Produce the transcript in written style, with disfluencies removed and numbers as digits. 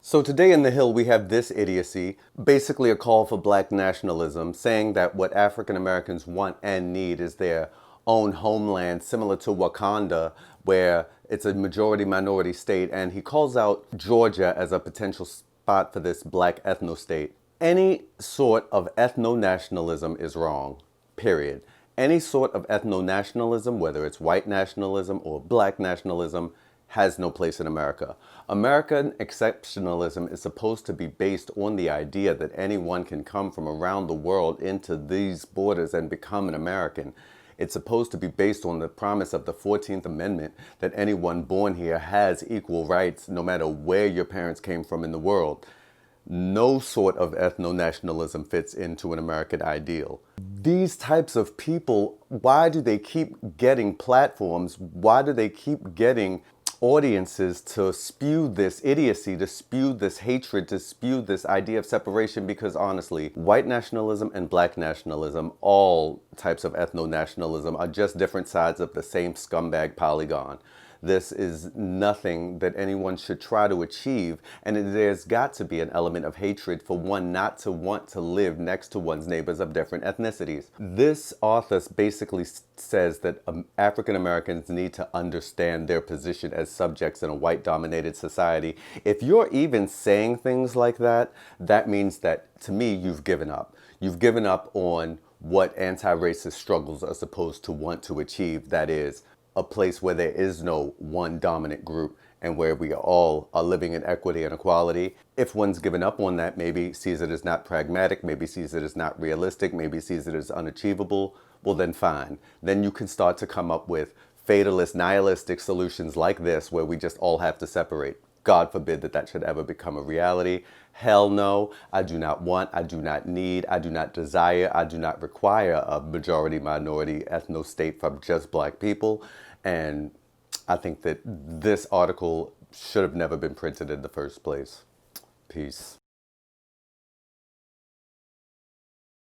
So today in The Hill, we have this idiocy, basically a call for black nationalism, saying that what African Americans want and need is their own homeland, similar to Wakanda, where it's a majority minority state. And he calls out Georgia as a potential spot for this black ethno-state. Any sort of ethno-nationalism is wrong, period. Any sort of ethno-nationalism, whether it's white nationalism or black nationalism, has no place in America. American exceptionalism is supposed to be based on the idea that anyone can come from around the world into these borders and become an American. It's supposed to be based on the promise of the 14th Amendment that anyone born here has equal rights no matter where your parents came from in the world. No sort of ethno-nationalism fits into an American ideal. These types of people, why do they keep getting platforms? Why do they keep getting audiences to spew this idiocy, to spew this hatred, to spew this idea of separation? Because honestly, white nationalism and black nationalism, all types of ethno-nationalism, are just different sides of the same scumbag polygon. This is nothing that anyone should try to achieve, and there's got to be an element of hatred for one not to want to live next to one's neighbors of different ethnicities. This author basically says that African Americans need to understand their position as subjects in a white-dominated society. If you're even saying things like that, that means that, to me, you've given up. You've given up on what anti-racist struggles are supposed to want to achieve, that is, a place where there is no one dominant group and where we all are living in equity and equality. If one's given up on that, maybe sees it as not pragmatic, maybe sees it as not realistic, maybe sees it as unachievable, well then fine. Then you can start to come up with fatalist, nihilistic solutions like this where we just all have to separate. God forbid that that should ever become a reality. Hell no, I do not want, I do not need, I do not desire, I do not require a majority minority ethno-state from just black people. And I think that this article should have never been printed in the first place. Peace.